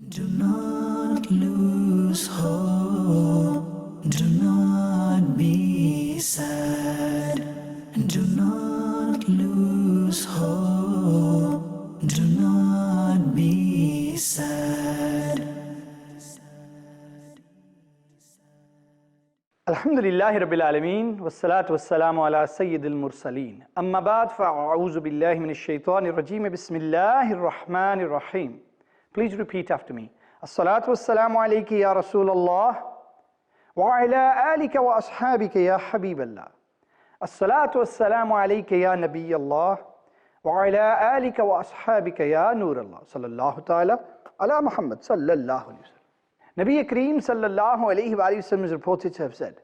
Do not lose hope, do not be sad, do not lose hope, do not be sad. Alhamdulillahi Rabbil Alameen, wassalatu wassalamu ala Sayyidil Mursaleen. Amma ba'd, fa'a'uzu billahi minash shaitanir rajeem, bismillahir rahmanir rahim. Please repeat after me. As-salatu wassalamu alayki ya Rasulallah, wa ala alika wa ashabika ya Habiballah. As-salatu wassalamu alayka ya Nabiyallah, wa ala alika wa ashabika ya Nurallah. Sallallahu ta'ala ala Muhammad sallallahu alayhi wa sallam. Nabi Kareem sallallahu alayhi wa sallam is reported to have said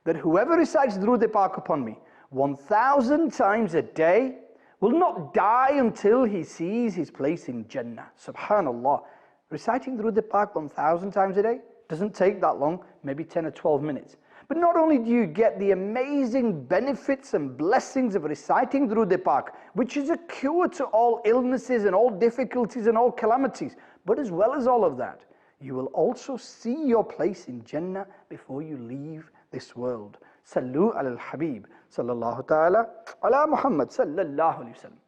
that whoever recites Durood Pak upon me 1,000 times a day will not die until he sees his place in Jannah. Subhanallah. Reciting Durood Pak 1,000 times a day doesn't take that long, maybe 10 or 12 minutes. But not only do you get the amazing benefits and blessings of reciting Durood Pak, which is a cure to all illnesses and all difficulties and all calamities, but as well as all of that, you will also see your place in Jannah before you leave this world. Sallu ala al-Habib sallallahu ta'ala ala Muhammad sallallahu alayhi wa sallam.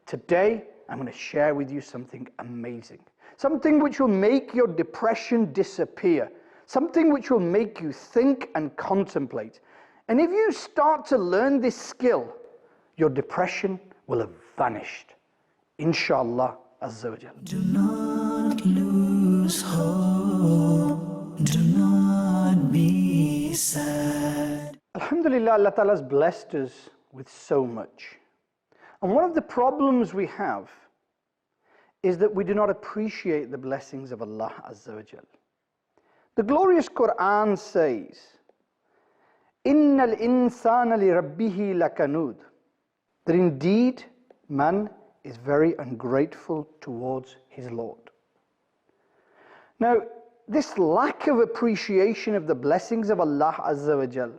Today I'm going to share with you something amazing. Something which will make your depression disappear. Something which will make you think and contemplate. And if you start to learn this skill, your depression will have vanished. Inshallah Azza wa Jal. Do not lose hope, do not be sad. Alhamdulillah, Allah Ta'ala has blessed us with so much. And one of the problems we have is that we do not appreciate the blessings of Allah Azza wa Jal. The glorious Quran says, Innal insana li rabbihi lakanud, that indeed man is very ungrateful towards his Lord. Now, this lack of appreciation of the blessings of Allah Azza wa Jal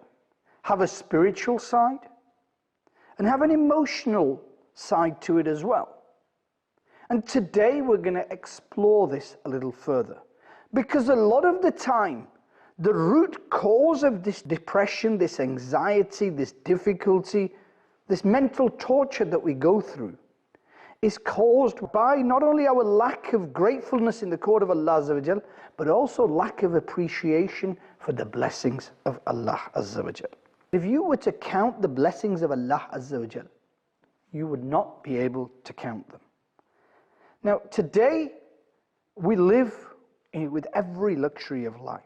have a spiritual side and have an emotional side to it as well. And today we're going to explore this a little further, because a lot of the time the root cause of this depression, this anxiety, this difficulty, this mental torture that we go through is caused by not only our lack of gratefulness in the court of Allah Azza wa Jal, but also lack of appreciation for the blessings of Allah Azza wa Jal. If you were to count the blessings of Allah Azza wa Jal, you would not be able to count them. Now, today we live with every luxury of life,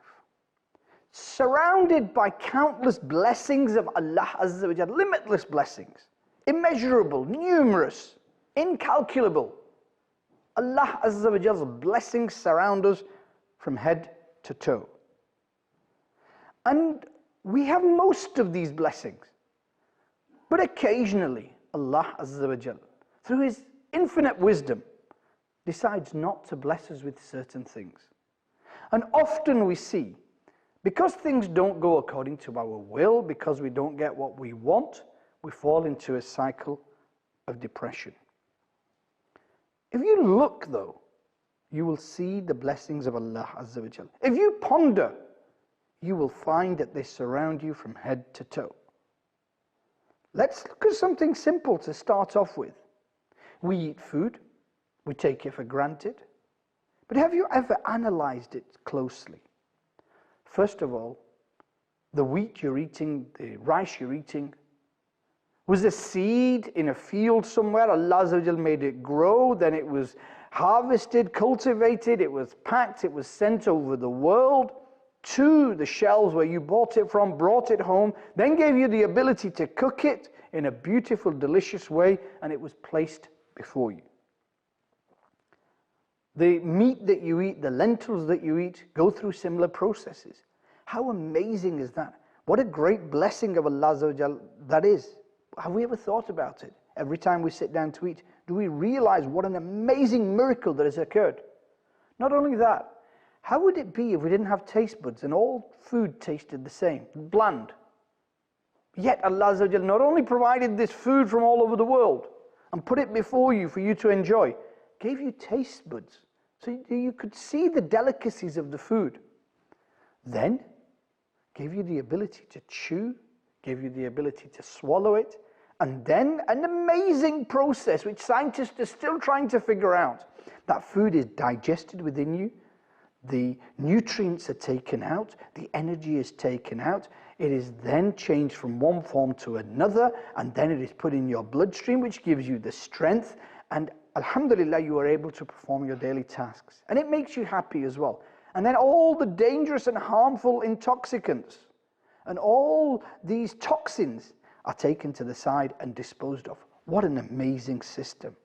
surrounded by countless blessings of Allah Azza wa Jal, limitless blessings, immeasurable, numerous, incalculable. Allah Azza wa Jal's blessings surround us from head to toe. And we have most of these blessings. But occasionally, Allah Azza wa Jal, through His infinite wisdom, decides not to bless us with certain things. And often we see, because things don't go according to our will, because we don't get what we want, we fall into a cycle of depression. If you look though, you will see the blessings of Allah Azza wa Jal. If you ponder, you will find that they surround you from head to toe. Let's look at something simple to start off with. We eat food, we take it for granted. But have you ever analyzed it closely? First of all, the wheat you're eating, the rice you're eating, was a seed in a field somewhere. Allah Azza wa Jal made it grow, then it was harvested, cultivated, it was packed, it was sent over the world to the shelves where you bought it from, brought it home, then gave you the ability to cook it in a beautiful, delicious way, and it was placed before you. The meat that you eat, the lentils that you eat, go through similar processes. How amazing is that? What a great blessing of Allah Azza wa Jal that is. Have we ever thought about it? Every time we sit down to eat, do we realize what an amazing miracle that has occurred? Not only that, how would it be if we didn't have taste buds and all food tasted the same, bland? Yet Allah Azza wa Jal not only provided this food from all over the world and put it before you for you to enjoy, gave you taste buds So you could see the delicacies of the food. Then gave you the ability to chew, gave you the ability to swallow it, and then an amazing process which scientists are still trying to figure out. That food is digested within you, the nutrients are taken out, the energy is taken out, it is then changed from one form to another, and then it is put in your bloodstream, which gives you the strength, and alhamdulillah, you are able to perform your daily tasks. And it makes you happy as well. And then all the dangerous and harmful intoxicants and all these toxins are taken to the side and disposed of. What an amazing system.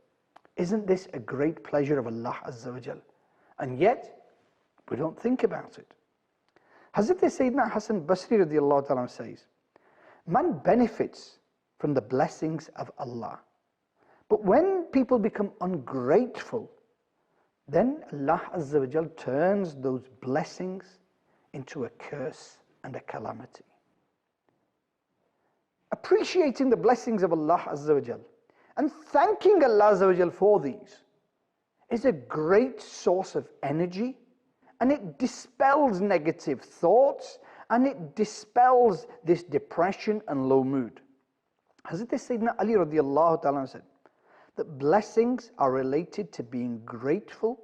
Isn't this a great pleasure of Allah Azza wa Jal? And yet, we don't think about it. Hazrat Sayyidina Hassan Basri radiallahu ta'ala says, man benefits from the blessings of Allah. But when people become ungrateful, then Allah Azza wa Jal turns those blessings into a curse and a calamity. Appreciating the blessings of Allah Azza wa Jal and thanking Allah Azza wa Jal for these is a great source of energy, and it dispels negative thoughts, and it dispels this depression and low mood. Hazrat Sayyidina Ali radiallahu ta'ala said that blessings are related to being grateful,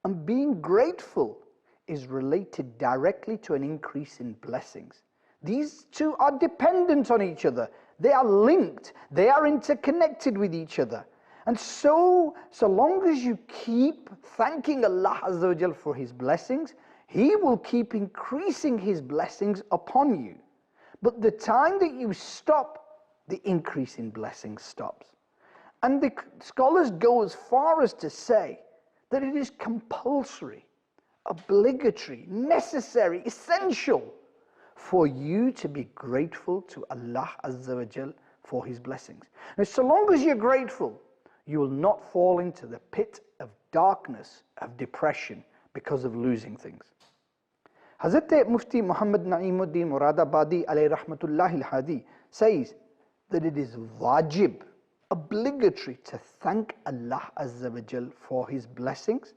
and being grateful is related directly to an increase in blessings. These two are dependent on each other. They are linked. They are interconnected with each other. And so long as you keep thanking Allah Azza wa Jal for His blessings, He will keep increasing His blessings upon you. But the time that you stop, the increase in blessings stops. And the scholars go as far as to say that it is compulsory, obligatory, necessary, essential for you to be grateful to Allah Azza wa Jal for His blessings. And so long as you're grateful, you will not fall into the pit of darkness, of depression, because of losing things. Hazrat Mufti Muhammad Na'imuddin Muradabadi alayhi rahmatullahi al-hadi says that it is wajib, obligatory to thank Allah Azza wa Jal for His blessings.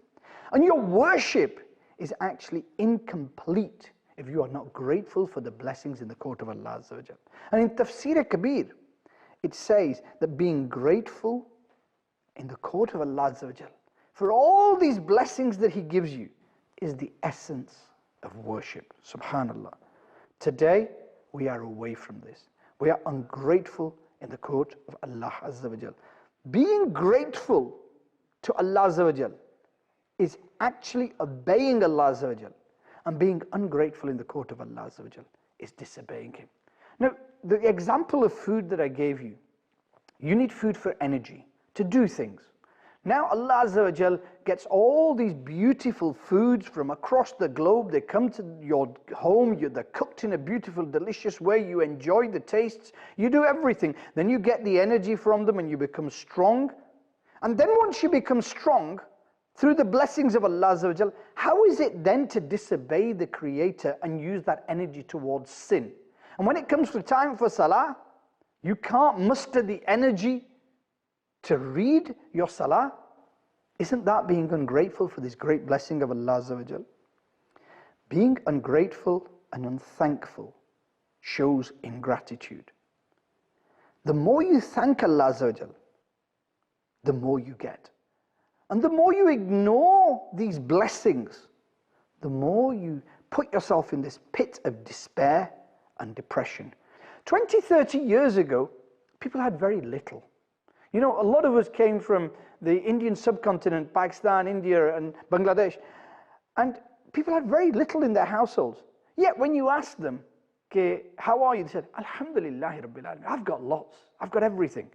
And your worship is actually incomplete if you are not grateful for the blessings in the court of Allah Azza wa Jal. And in Tafsir Kabir, it says that being grateful in the court of Allah Azza wa Jal for all these blessings that He gives you is the essence of worship. Subhanallah. Today, we are away from this. We are ungrateful in the court of Allah Azza wa Jal. Being grateful to Allah Azza wa Jal is actually obeying Allah Azza wa Jal. And being ungrateful in the court of Allah Azza wa Jal is disobeying Him. Now, the example of food that I gave you, you need food for energy, to do things. Now Allah Azza wa Jal gets all these beautiful foods from across the globe. They come to your home, they're cooked in a beautiful, delicious way. You enjoy the tastes, you do everything. Then you get the energy from them and you become strong. And then once you become strong, through the blessings of Allah Azza wa Jal, how is it then to disobey the Creator and use that energy towards sin? And when it comes to time for salah, you can't muster the energy to read your salah. Isn't that being ungrateful for this great blessing of Allah Azza wa Jal? Being ungrateful and unthankful shows ingratitude. The more you thank Allah Azza wa Jal, the more you get. And the more you ignore these blessings, the more you put yourself in this pit of despair and depression. 20, 30 years ago, people had very little. You know, a lot of us came from the Indian subcontinent, Pakistan, India, and Bangladesh, and people had very little in their households. Yet when you asked them, okay, how are you? They said, Alhamdulillah Rabbil Alameen, I've got lots, I've got everything.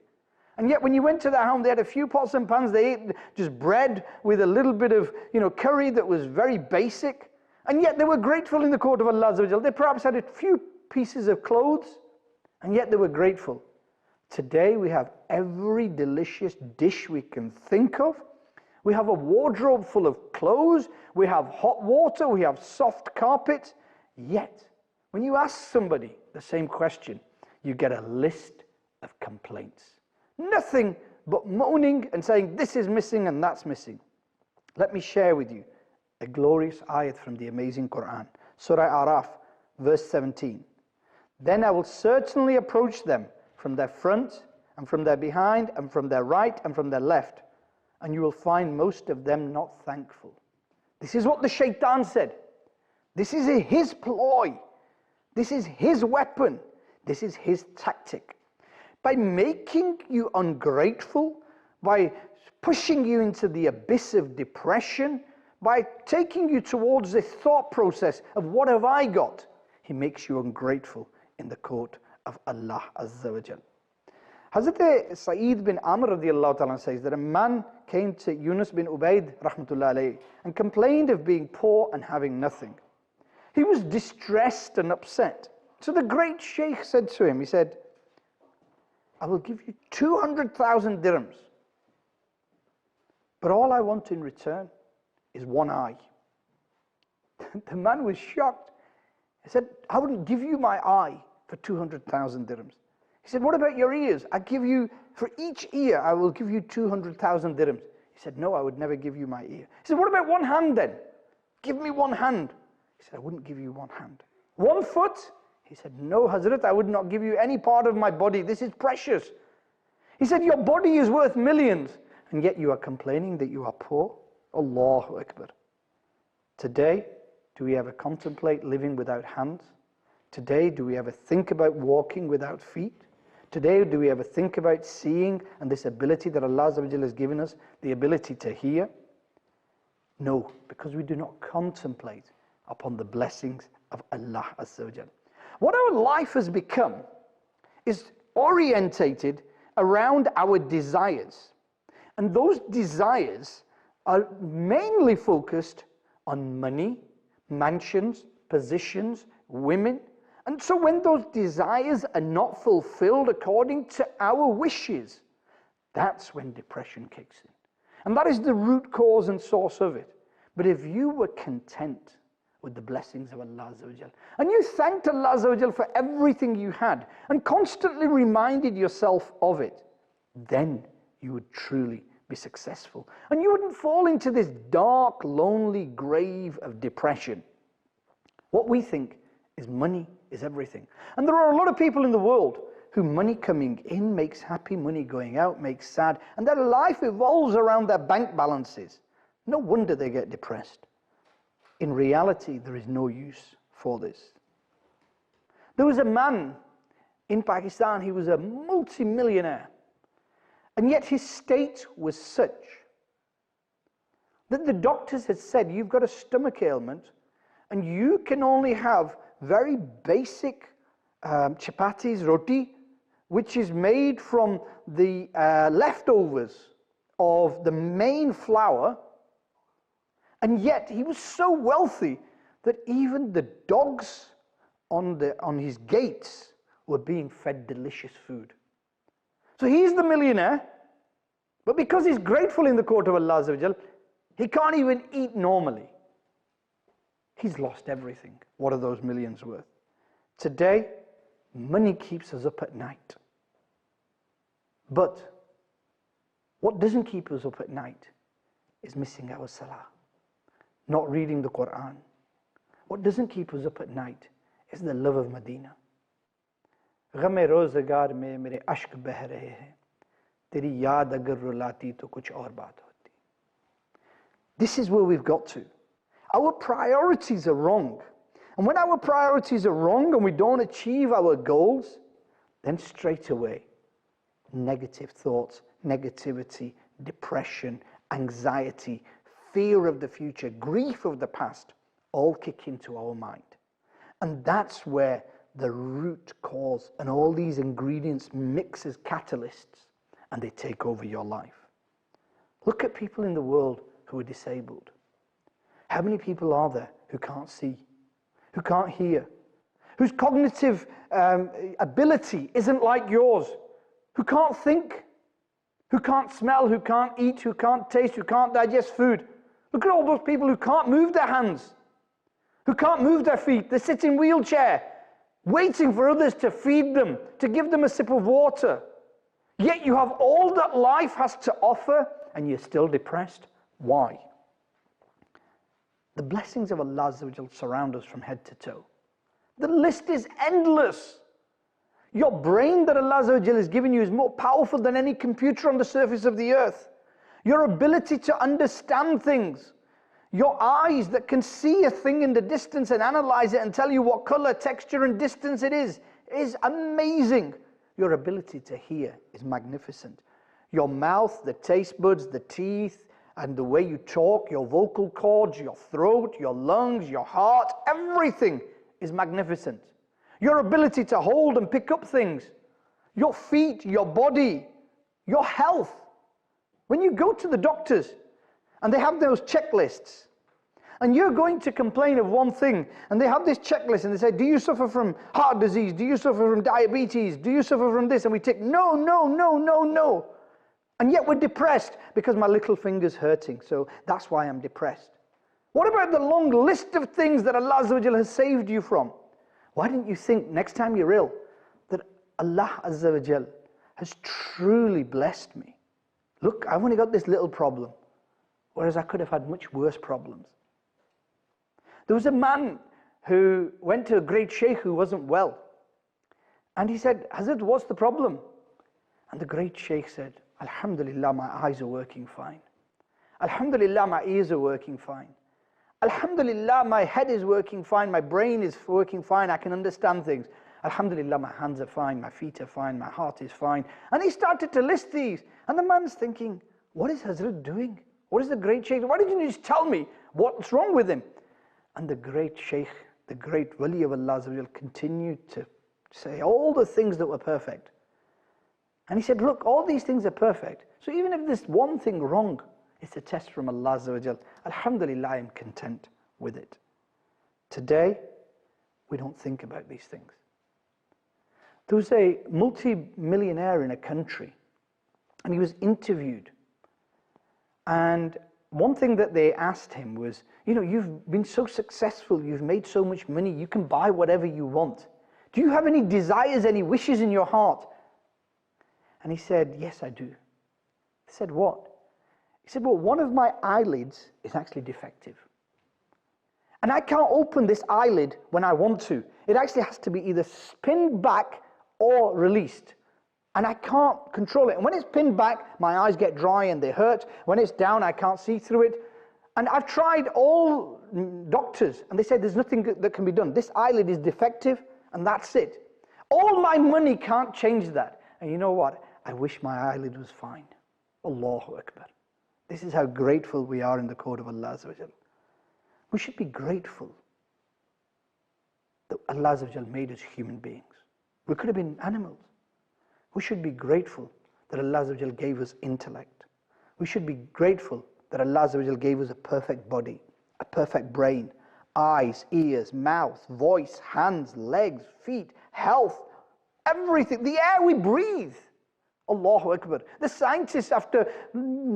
And yet when you went to their home, they had a few pots and pans, they ate just bread with a little bit of, curry that was very basic. And yet they were grateful in the court of Allah Azza wa Jal. They perhaps had a few pieces of clothes, and yet they were grateful. Today we have every delicious dish we can think of. We have a wardrobe full of clothes. We have hot water. We have soft carpet. Yet, when you ask somebody the same question, you get a list of complaints. Nothing but moaning and saying this is missing and that's missing. Let me share with you a glorious ayat from the amazing Quran. Surah Araf, verse 17. Then I will certainly approach them from their front and from their behind and from their right and from their left, and you will find most of them not thankful. This is what the shaitan said. This is his ploy. This is his weapon. This is his tactic. By making you ungrateful, by pushing you into the abyss of depression, by taking you towards this thought process of what have I got, he makes you ungrateful in the court of Allah Azza wa Jal. Hazrat Sa'id bin Amr radiallahu ta'ala says that a man came to Yunus bin Ubaid rahmatullah alayhi and complained of being poor and having nothing. He was distressed and upset. So the great sheikh said to him, he said, I will give you 200,000 dirhams, but all I want in return is one eye. The man was shocked. He said, I wouldn't give you my eye for 200,000 dirhams. He said, what about your ears? I give you, for each ear, I will give you 200,000 dirhams. He said, no, I would never give you my ear. He said, what about one hand then? Give me one hand. He said, I wouldn't give you one hand. One foot? He said, no, Hazrat, I would not give you any part of my body. This is precious. He said, your body is worth millions, and yet you are complaining that you are poor? Allahu Akbar. Today, do we ever contemplate living without hands? Today, do we ever think about walking without feet? Today, do we ever think about seeing and this ability that Allah Azza wa Jalla has given us, the ability to hear? No, because we do not contemplate upon the blessings of Allah Azza wa Jalla. What our life has become is orientated around our desires. And those desires are mainly focused on money, mansions, positions, women. And so when those desires are not fulfilled according to our wishes, that's when depression kicks in. And that is the root cause and source of it. But if you were content with the blessings of Allah Azza wa Jal, and you thanked Allah Azza wa Jal for everything you had, and constantly reminded yourself of it, then you would truly be successful. And you wouldn't fall into this dark, lonely grave of depression. What we think is money is everything. And there are a lot of people in the world who money coming in makes happy, money going out makes sad, and their life evolves around their bank balances. No wonder they get depressed. In reality, there is no use for this. There was a man in Pakistan, he was a multi-millionaire, and yet his state was such that the doctors had said, you've got a stomach ailment, and you can only have very basic chapatis, roti, which is made from the leftovers of the main flour. And yet he was so wealthy that even the dogs on his gates were being fed delicious food. So he's the millionaire, but because he's grateful in the court of Allah Azza wa Jal, he can't even eat normally. He's lost everything. What are those millions worth? Today, money keeps us up at night. But what doesn't keep us up at night is missing our salah, not reading the Quran. What doesn't keep us up at night is the love of Medina. ग़म रोज़गार में मेरे अश्क बह रहे हैं, तेरी याद अगर रुलाती तो कुछ और बात होती. This is where we've got to. Our priorities are wrong. And when our priorities are wrong and we don't achieve our goals, then straight away, negative thoughts, negativity, depression, anxiety, fear of the future, grief of the past, all kick into our mind. And that's where the root cause and all these ingredients mix as catalysts, and they take over your life. Look at people in the world who are disabled. How many people are there who can't see, who can't hear, whose cognitive ability isn't like yours, who can't think, who can't smell, who can't eat, who can't taste, who can't digest food? Look at all those people who can't move their hands, who can't move their feet. They sit in wheelchair, waiting for others to feed them, to give them a sip of water. Yet you have all that life has to offer, and you're still depressed. Why? The blessings of Allah Azza wa Jal surround us from head to toe. The list is endless. Your brain that Allah Azza wa Jal has given you is more powerful than any computer on the surface of the earth. Your ability to understand things, your eyes that can see a thing in the distance and analyze it and tell you what color, texture and distance it is amazing. Your ability to hear is magnificent. Your mouth, the taste buds, the teeth, and the way you talk, your vocal cords, your throat, your lungs, your heart, everything is magnificent. Your ability to hold and pick up things, your feet, your body, your health. When you go to the doctors and they have those checklists, and you're going to complain of one thing, and they have this checklist and they say, do you suffer from heart disease? Do you suffer from diabetes? Do you suffer from this? And we tick, no, no, no, no, no. And yet we're depressed because my little finger's hurting, so that's why I'm depressed. What about the long list of things that Allah Azza wa Jal has saved you from? Why didn't you think next time you're ill that Allah Azza wa Jal has truly blessed me? Look, I've only got this little problem, whereas I could have had much worse problems. There was a man who went to a great sheikh who wasn't well. And he said, Hazrat, what's the problem? And the great sheikh said, Alhamdulillah, my eyes are working fine. Alhamdulillah, my ears are working fine. Alhamdulillah, my head is working fine, my brain is working fine, I can understand things. Alhamdulillah, my hands are fine, my feet are fine, my heart is fine. And he started to list these. And the man's thinking, what is Hazrat doing? What is the great sheikh? Why didn't you just tell me what's wrong with him? And the great sheikh, the great wali of Allah continued to say all the things that were perfect. And he said, look, all these things are perfect. So even if there's one thing wrong, it's a test from Allah Azza wa Jal. Alhamdulillah, I am content with it. Today, we don't think about these things. There was a multi-millionaire in a country, and he was interviewed. And one thing that they asked him was, you know, you've been so successful, you've made so much money, you can buy whatever you want. Do you have any desires, any wishes in your heart? And he said, yes, I do. He said, what? He said, well, one of my eyelids is actually defective. And I can't open this eyelid when I want to. It actually has to be either pinned back or released. And I can't control it. And when it's pinned back, my eyes get dry and they hurt. When it's down, I can't see through it. And I've tried all doctors, and they said there's nothing that can be done. This eyelid is defective, and that's it. All my money can't change that. And you know what? I wish my eyelid was fine. Allahu Akbar. This is how grateful we are in the court of Allah Azza wa Jal. We should be grateful that Allah Azza wa Jal made us human beings. We could have been animals. We should be grateful that Allah Azza wa Jal gave us intellect. We should be grateful that Allah Azza wa Jal gave us a perfect body, a perfect brain, eyes, ears, mouth, voice, hands, legs, feet, health, everything, the air we breathe. Allahu Akbar. The scientists, after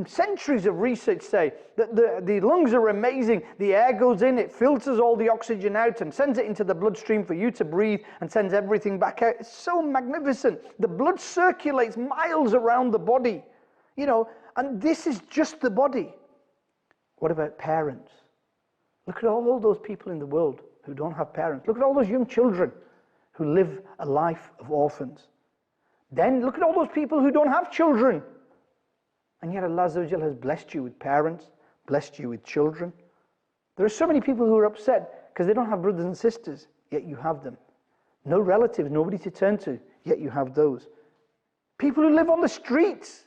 centuries of research, say that the lungs are amazing. The air goes in, it filters all the oxygen out and sends it into the bloodstream for you to breathe and sends everything back out. It's so magnificent. The blood circulates miles around the body, you know, and this is just the body. What about parents? Look at all those people in the world who don't have parents. Look at all those young children who live a life of orphans. Then look at all those people who don't have children. And yet Allah Azza wa Jal has blessed you with parents, blessed you with children. There are so many people who are upset because they don't have brothers and sisters, yet you have them. No relatives, nobody to turn to, yet you have those. People who live on the streets,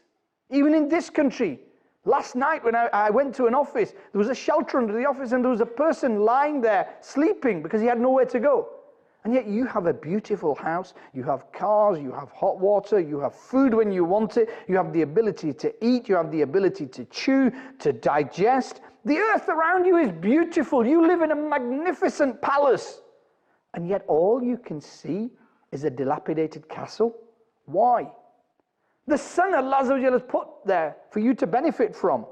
even in this country. Last night when I went to an office, there was a shelter under the office and there was a person lying there sleeping because he had nowhere to go. And yet you have a beautiful house, you have cars, you have hot water, you have food when you want it, you have the ability to eat, you have the ability to chew, to digest. The earth around you is beautiful. You live in a magnificent palace. And yet all you can see is a dilapidated castle. Why? The sun Allah Azza wa Jalla has put there for you to benefit from.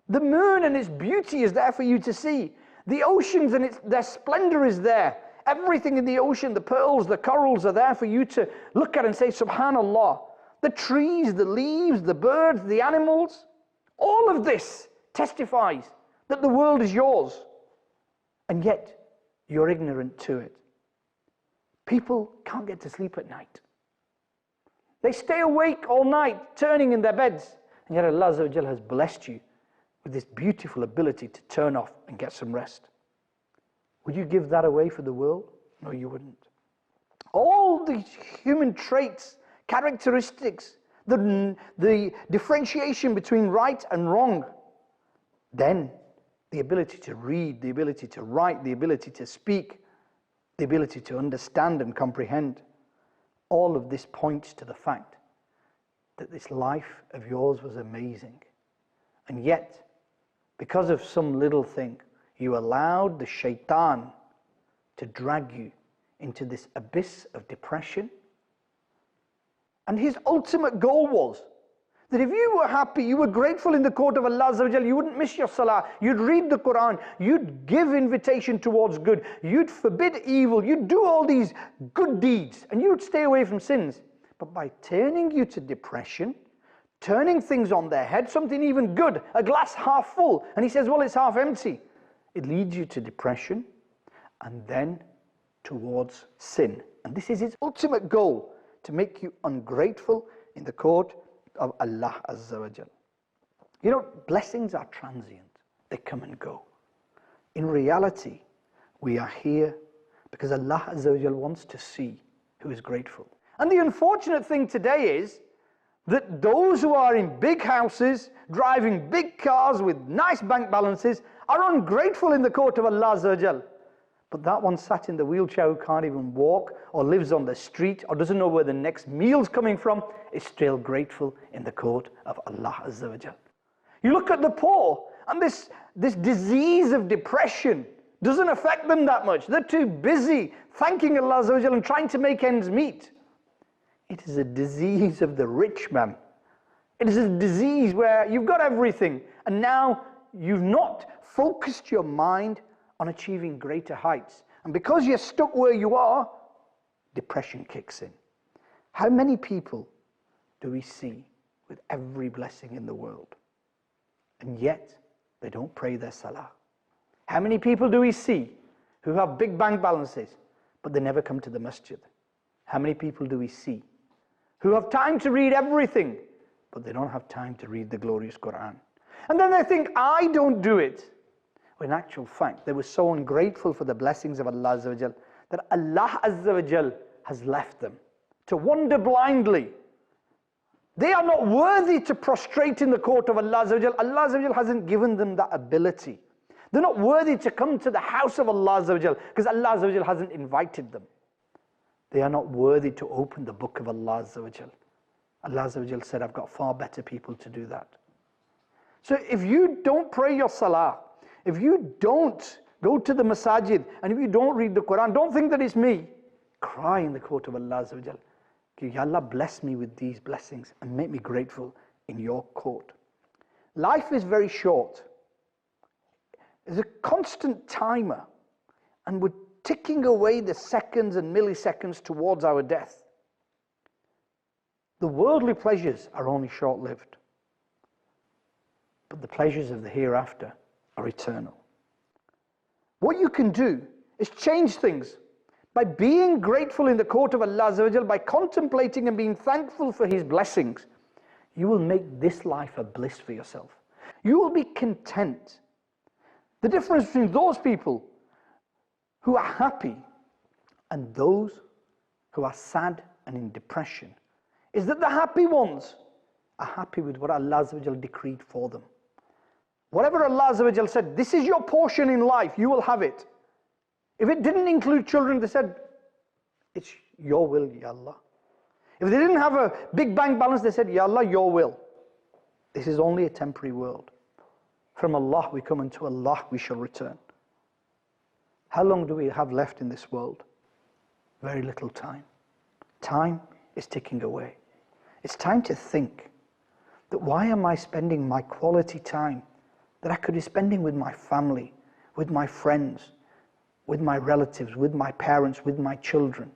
The moon and its beauty is there for you to see. The oceans and their splendor is there. Everything in the ocean, the pearls, the corals are there for you to look at and say, Subhanallah. The trees, the leaves, the birds, the animals, all of this testifies that the world is yours. and yet you're ignorant to it. People can't get to sleep at night. They stay awake all night, turning in their beds, and yet Allah Azza wa Jal has blessed you with this beautiful ability to turn off and get some rest. Would you give that away for the world? No, you wouldn't. All the human traits, characteristics, the differentiation between right and wrong, then the ability to read, the ability to write, the ability to speak, the ability to understand and comprehend, all of this points to the fact that this life of yours was amazing. And yet, because of some little thing, you allowed the shaitan to drag you into this abyss of depression. And his ultimate goal was that if you were happy, you were grateful in the court of Allah Azza wa Jal, you wouldn't miss your salah, you'd read the Quran, you'd give invitation towards good, you'd forbid evil, you'd do all these good deeds, and you'd stay away from sins. But by turning you to depression, turning things on their head, something even good, a glass half full, and he says, well, it's half empty, it leads you to depression and then towards sin. And this is his ultimate goal, to make you ungrateful in the court of Allah Azza wa Jal. You know, blessings are transient. They come and go. In reality, we are here because Allah Azza wa Jal wants to see who is grateful. And the unfortunate thing today is that those who are in big houses, driving big cars with nice bank balances, are ungrateful in the court of Allah Azza wa Jal. But that one sat in the wheelchair who can't even walk, or lives on the street, or doesn't know where the next meal's coming from, is still grateful in the court of Allah Azza wa Jal. You look at the poor, and this disease of depression doesn't affect them that much. They're too busy thanking Allah Azza wa Jal and trying to make ends meet. It is a disease of the rich man. It is a disease where you've got everything, and now you've not focused your mind on achieving greater heights. And because you're stuck where you are, depression kicks in. How many people do we see with every blessing in the world, and yet they don't pray their salah? How many people do we see who have big bank balances, but they never come to the masjid? How many people do we see who have time to read everything, but they don't have time to read the glorious Quran? And then they think, I don't do it. In actual fact, they were so ungrateful for the blessings of Allah Azza wa Jal that Allah Azza wa Jal has left them to wander blindly. They are not worthy to prostrate in the court of Allah Azza wa Jal. Allah Azza wa Jal hasn't given them that ability. They're not worthy to come to the house of Allah Azza wa Jal because Allah Azza wa Jal hasn't invited them. They are not worthy to open the book of Allah Azza wa Jal. Allah Azza wa Jal said, I've got far better people to do that. So if you don't pray your salah, if you don't go to the masajid, and if you don't read the Quran, don't think that it's me. Cry in the court of Allah Azza wa Jal. Ya Allah, bless me with these blessings and make me grateful in your court. Life is very short. It's a constant timer, and we're ticking away the seconds and milliseconds towards our death. The worldly pleasures are only short-lived, but the pleasures of the hereafter are eternal. What you can do is change things by being grateful in the court of Allah Azza wa Jal, by contemplating and being thankful for His blessings. You will make this life a bliss for yourself. You will be content. The difference between those people who are happy and those who are sad and in depression is that the happy ones are happy with what Allah Azza wa Jal decreed for them. Whatever Allah Azza wa Jal said, this is your portion in life, you will have it. If it didn't include children, they said, it's your will, Ya Allah. If they didn't have a big bank balance, they said, Ya Allah, your will. This is only a temporary world. From Allah we come, and to Allah we shall return. How long do we have left in this world? Very little time. Time is ticking away. It's time to think that why am I spending my quality time that I could be spending with my family, with my friends, with my relatives, with my parents, with my children?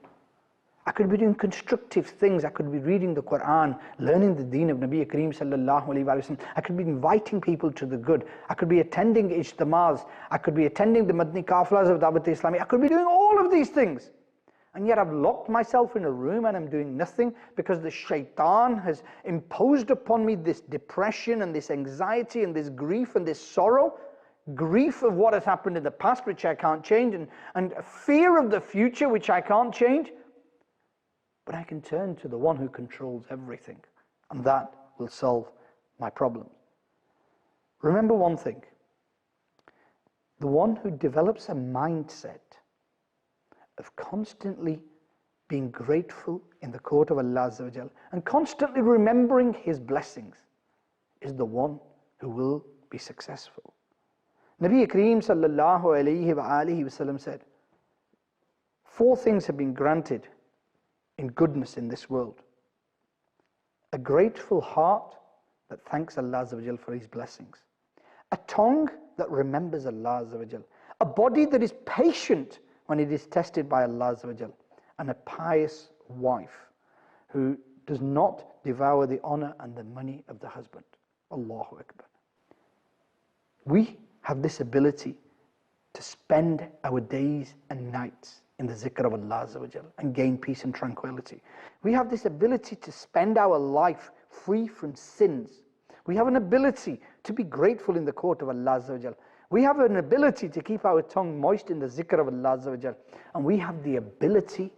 I could be doing constructive things. I could be reading the Quran, learning the deen of Nabi Kareem sallallahu alaihi wasallam. I could be inviting people to the good. I could be attending ijtimas. I could be attending the Madani Qafilas of Dawat Islami. I could be doing all of these things. And yet I've locked myself in a room and I'm doing nothing because the shaitan has imposed upon me this depression and this anxiety and this grief and this sorrow. Grief of what has happened in the past, which I can't change, and fear of the future, which I can't change. But I can turn to the one who controls everything, and that will solve my problems. Remember one thing: the one who develops a mindset of constantly being grateful in the court of Allah Azza wa Jal and constantly remembering His blessings is the one who will be successful. Nabi Kareem sallallahu alayhi wa alihi wasallam said, 4 things have been granted in goodness in this world: a grateful heart that thanks Allah Azza wa Jal for His blessings, a tongue that remembers Allah Azza wa Jal, a body that is patient when it is tested by Allah Azza wa Jal, and a pious wife who does not devour the honor and the money of the husband. Allahu Akbar. We have this ability to spend our days and nights in the zikr of Allah Azza wa Jal and gain peace and tranquility. We have this ability to spend our life free from sins. We have an ability to be grateful in the court of Allah Azza wa Jal. We have an ability to keep our tongue moist in the zikr of Allah Azza wa Jal. And we have the ability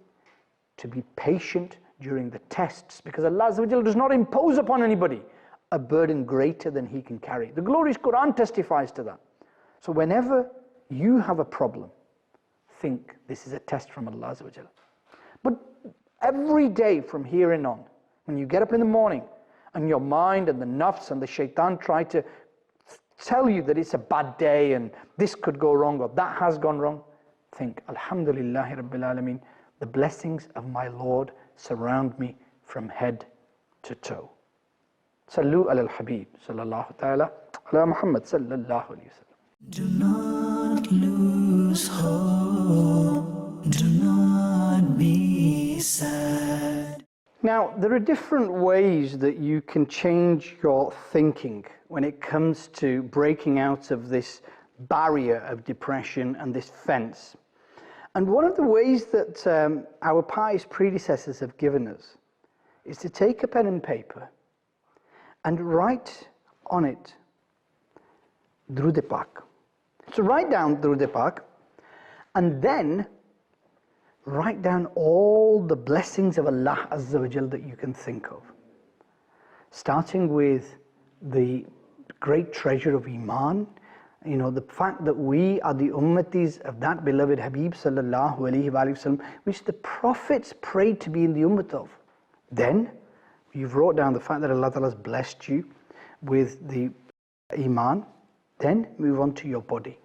to be patient during the tests, because Allah Azza wa Jal does not impose upon anybody a burden greater than he can carry. The glorious Quran testifies to that. So whenever you have a problem, think this is a test from Allah Azza wa Jal. But every day from here in on, when you get up in the morning and your mind and the nafs and the shaitan try to tell you that it's a bad day and this could go wrong or that has gone wrong, think, Alhamdulillahi Rabbil Alameen, the blessings of my Lord surround me from head to toe. Sallu ala al-Habib sallallahu ta'ala ala Muhammad sallallahu alayhi wa sallam. Do not lose hope. Do not be sad. Now, there are different ways that you can change your thinking when it comes to breaking out of this barrier of depression and this fence. And one of the ways that our pious predecessors have given us is to take a pen and paper and write on it Durud Pak. So write down Durud Pak and then write down all the blessings of Allah Azza wa Jal that you can think of. Starting with the great treasure of Iman, you know, the fact that we are the ummatis of that beloved Habib sallallahu alayhi wa sallam, which the prophets prayed to be in the ummat of. Then you've wrote down the fact that Allah Ta'ala has blessed you with the Iman. Then move on to your body.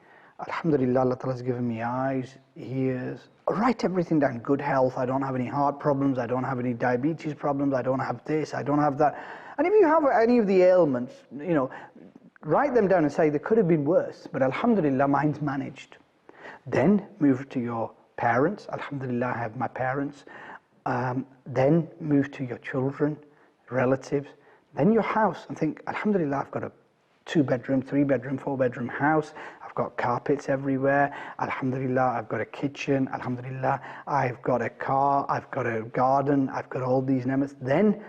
Alhamdulillah, Allah Ta'ala has given me eyes, ears. Write everything down. Good health. I don't have any heart problems. I don't have any diabetes problems. I don't have this. I don't have that. And if you have any of the ailments, you know, write them down and say they could have been worse, but Alhamdulillah, mine's managed. Then move to your parents. Alhamdulillah, I have my parents. Then move to your children, relatives. Then your house, and think, Alhamdulillah, I've got a 2-bedroom, 3-bedroom, 4-bedroom house. I've got carpets everywhere. Alhamdulillah, I've got a kitchen. Alhamdulillah, I've got a car. I've got a garden. I've got all these ne'mas. Then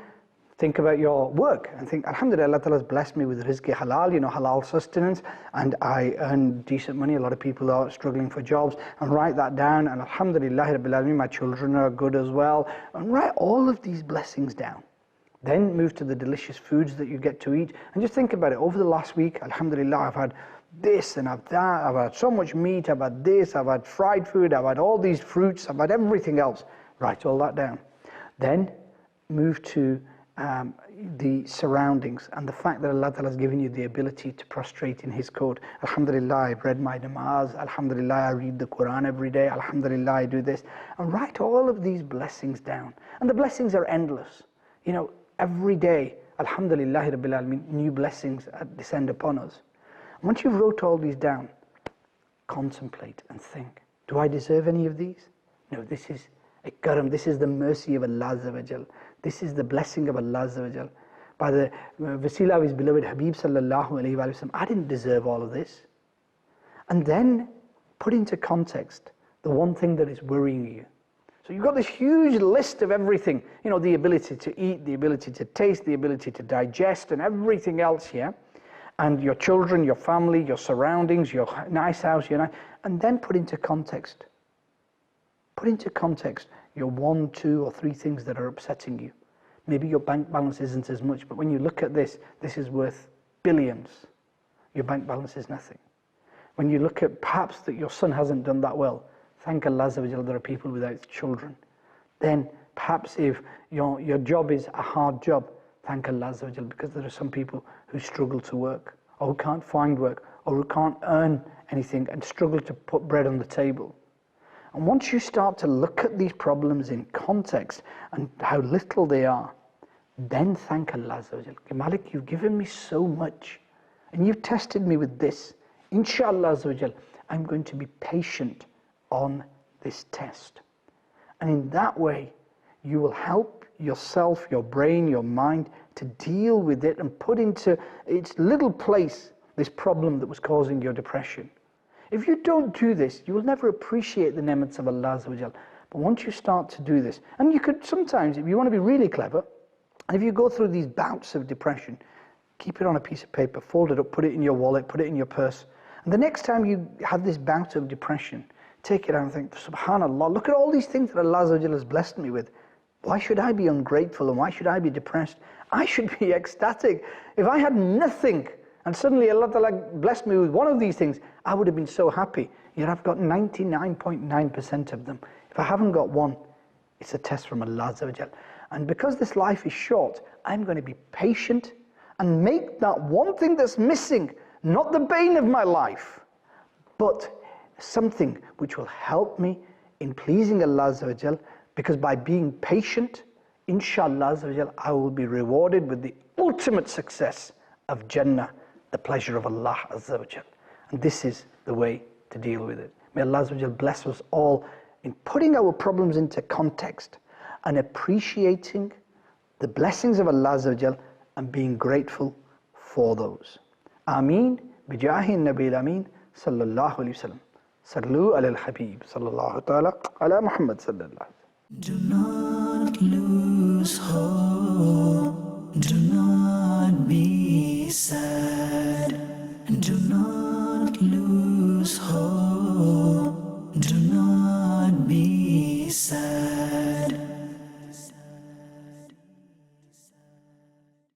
think about your work and think, Alhamdulillah, Allah Ta'ala has blessed me with rizqi halal, you know, halal sustenance, and I earn decent money. A lot of people are struggling for jobs, and write that down. And Alhamdulillah, Rabbil Alameen, my children are good as well. And write all of these blessings down. Then move to the delicious foods that you get to eat, and just think about it. Over the last week, Alhamdulillah, I've had this and I've that, I've had so much meat, I've had this, I've had fried food, I've had all these fruits, I've had everything else. Write all that down. Then move to the surroundings and the fact that Allah Ta'ala has given you the ability to prostrate in His court. Alhamdulillah, I've read my namaz. Alhamdulillah, I read the Quran every day. Alhamdulillah, I do this. And write all of these blessings down. And the blessings are endless. You know, every day, Alhamdulillah Rabbil Alameen, new blessings descend upon us. Once you've wrote all these down, contemplate and think, do I deserve any of these? No, this is Karam, this is the mercy of Allah Azza wa Jal. This is the blessing of Allah Azza wa Jal. By the Wasila of his beloved Habib sallallahu alayhi wa sallam, I didn't deserve all of this. And then put into context the one thing that is worrying you. So you've got this huge list of everything, you know, the ability to eat, the ability to taste, the ability to digest, and everything else here. And your children, your family, your surroundings, your nice house, and then put into context. Put into context your 1, 2, or 3 things that are upsetting you. Maybe your bank balance isn't as much, but when you look at this, this is worth billions. Your bank balance is nothing. When you look at perhaps that your son hasn't done that well, thank Allah Azza wa Jalla, there are people without children. Then perhaps if your job is a hard job, thank Allah Azza wa Jalla, because there are some people who struggle to work, or who can't find work, or who can't earn anything and struggle to put bread on the table. And once you start to look at these problems in context and how little they are, then thank Allah Azza wa Jalla. Malik, you've given me so much, and you've tested me with this. Inshallah Azza wa Jalla, I'm going to be patient on this test. And in that way, you will help yourself, your brain, your mind to deal with it and put into its little place this problem that was causing your depression. If you don't do this, you will never appreciate the ni'mats of Allah Azza wa Jalla. But once you start to do this, and you could sometimes, if you want to be really clever, and if you go through these bouts of depression, keep it on a piece of paper, fold it up, put it in your wallet, put it in your purse. And the next time you have this bout of depression, take it out and think, subhanallah, look at all these things that Allah Azza wa Jalla has blessed me with. Why should I be ungrateful and why should I be depressed? I should be ecstatic. If I had nothing and suddenly Allah Ta'ala blessed me with one of these things, I would have been so happy. Yet I've got 99.9% of them. If I haven't got one, it's a test from Allah Azza wa Jalla. And because this life is short, I'm going to be patient and make that one thing that's missing, not the bane of my life, but something which will help me in pleasing Allah Azza wa Jalla, because by being patient, inshallah Azza wa Jalla, I will be rewarded with the ultimate success of Jannah, the pleasure of Allah Azza wa Jalla. And this is the way to deal with it. May Allah Azza wa Jalla bless us all in putting our problems into context and appreciating the blessings of Allah Azza wa Jalla and being grateful for those. Ameen. Bijahi Nabi Ameen sallallahu alayhi wa sallam. Sallu ala al-Habib sallallahu ta'ala ala Muhammad sallallahu. Do not lose hope. Do not be sad.